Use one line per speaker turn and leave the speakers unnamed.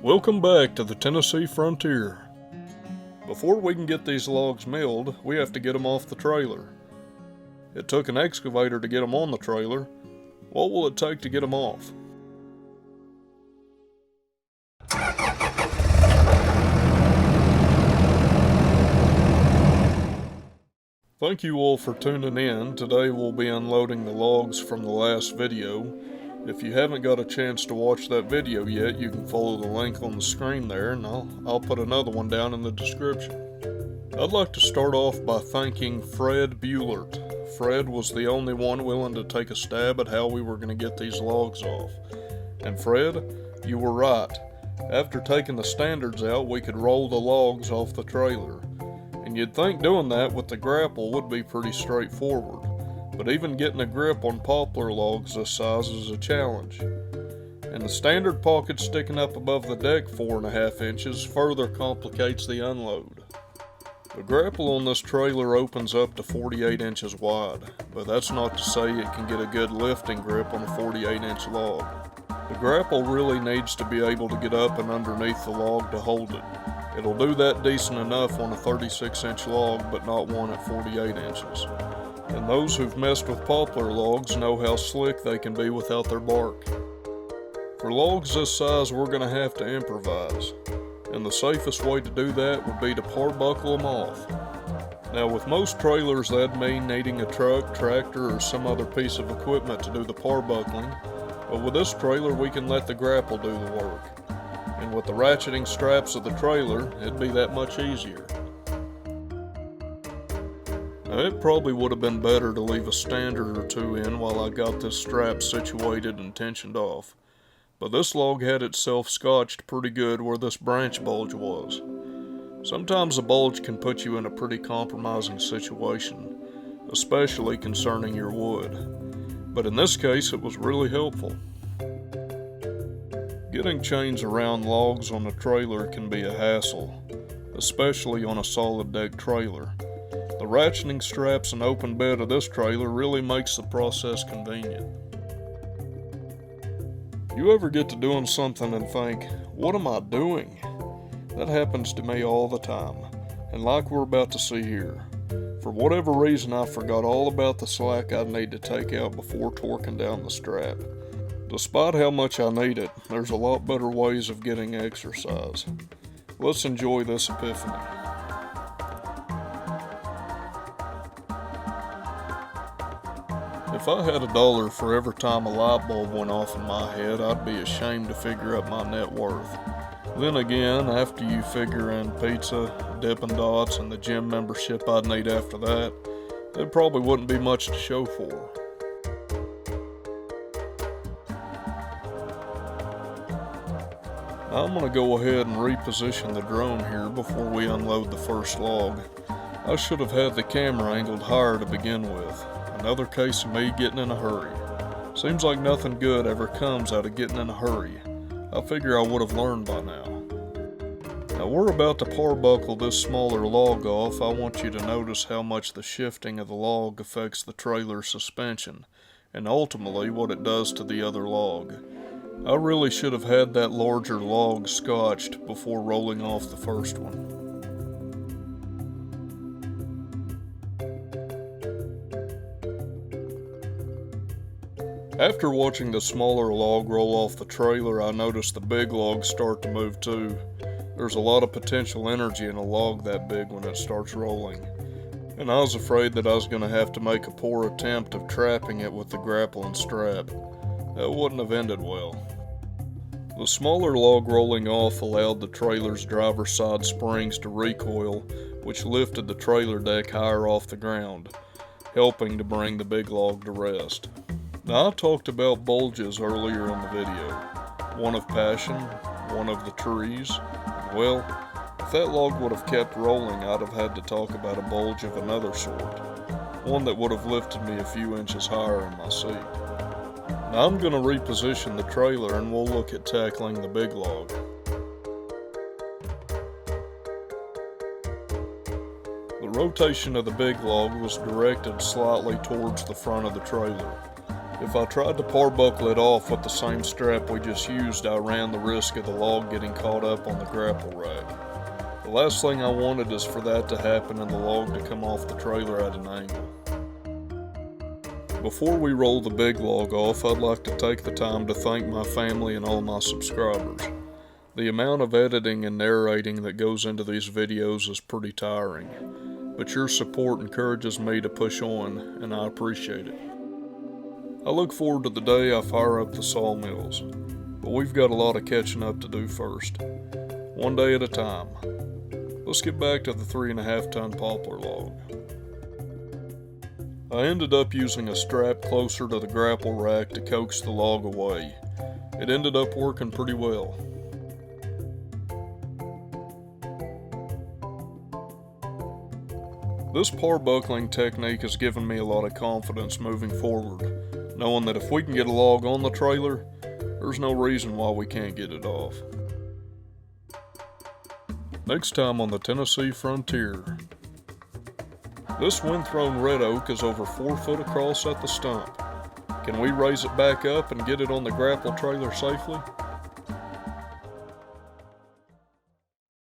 Welcome back to the Tennessee frontier. Before we can get these logs milled, we have to get them off the trailer. It took an excavator to get them on the trailer. What will it take to get them off? Thank you all for tuning in. Today we'll be unloading the logs from the last video. If you haven't got a chance to watch that video yet, you can follow the link on the screen there, and I'll put another one down in the description. I'd like to start off by thanking Fred Buellert. Fred was the only one willing to take a stab at how we were going to get these logs off. And Fred, you were right. After taking the standards out, we could roll the logs off the trailer. And you'd think doing that with the grapple would be pretty straightforward. But even getting a grip on poplar logs this size is a challenge. And the standard pocket sticking up above the deck 4.5 inches further complicates the unload. The grapple on this trailer opens up to 48 inches wide, but that's not to say it can get a good lifting grip on a 48-inch log. The grapple really needs to be able to get up and underneath the log to hold it. It'll do that decent enough on a 36-inch log, but not one at 48 inches. And those who've messed with poplar logs know how slick they can be without their bark. For logs this size, we're going to have to improvise. And the safest way to do that would be to par-buckle them off. Now with most trailers that'd mean needing a truck, tractor, or some other piece of equipment to do the par-buckling, but with this trailer we can let the grapple do the work. And with the ratcheting straps of the trailer, it'd be that much easier. Now it probably would have been better to leave a standard or two in while I got this strap situated and tensioned off. But this log had itself scotched pretty good where this branch bulge was. Sometimes a bulge can put you in a pretty compromising situation, especially concerning your wood. But in this case it was really helpful. Getting chains around logs on a trailer can be a hassle, especially on a solid deck trailer. The ratcheting straps and open bed of this trailer really makes the process convenient. You ever get to doing something and think, what am I doing? That happens to me all the time, and like we're about to see here. For whatever reason, I forgot all about the slack I'd need to take out before torquing down the strap. Despite how much I need it, there's a lot better ways of getting exercise. Let's enjoy this epiphany. If I had $1 for every time a light bulb went off in my head, I'd be ashamed to figure up my net worth. Then again, after you figure in pizza, Dippin' Dots, and the gym membership I'd need after that, there probably wouldn't be much to show for. I'm going to go ahead and reposition the drone here before we unload the first log. I should have had the camera angled higher to begin with. Another case of me getting in a hurry. Seems like nothing good ever comes out of getting in a hurry. I figure I would have learned by now. Now we're about to par-buckle this smaller log off. I want you to notice how much the shifting of the log affects the trailer's suspension, and ultimately what it does to the other log. I really should have had that larger log scotched before rolling off the first one. After watching the smaller log roll off the trailer, I noticed the big logs start to move too. There's a lot of potential energy in a log that big when it starts rolling, and I was afraid that I was going to have to make a poor attempt of trapping it with the grapple and strap. That wouldn't have ended well. The smaller log rolling off allowed the trailer's driver's side springs to recoil, which lifted the trailer deck higher off the ground, helping to bring the big log to rest. Now I talked about bulges earlier in the video. One of passion, one of the trees, and well, if that log would have kept rolling, I'd have had to talk about a bulge of another sort. One that would have lifted me a few inches higher in my seat. Now I'm going to reposition the trailer and we'll look at tackling the big log. The rotation of the big log was directed slightly towards the front of the trailer. If I tried to par buckle it off with the same strap we just used, I ran the risk of the log getting caught up on the grapple rack. The last thing I wanted is for that to happen and the log to come off the trailer at an angle. Before we roll the big log off, I'd like to take the time to thank my family and all my subscribers. The amount of editing and narrating that goes into these videos is pretty tiring, but your support encourages me to push on, and I appreciate it. I look forward to the day I fire up the sawmills, but we've got a lot of catching up to do first. One day at a time. Let's get back to the 3.5 ton poplar log. I ended up using a strap closer to the grapple rack to coax the log away. It ended up working pretty well. This par buckling technique has given me a lot of confidence moving forward, knowing that if we can get a log on the trailer, there's no reason why we can't get it off. Next time on the Tennessee Frontier. This wind-thrown red oak is over 4 foot across at the stump. Can we raise it back up and get it on the grapple trailer safely?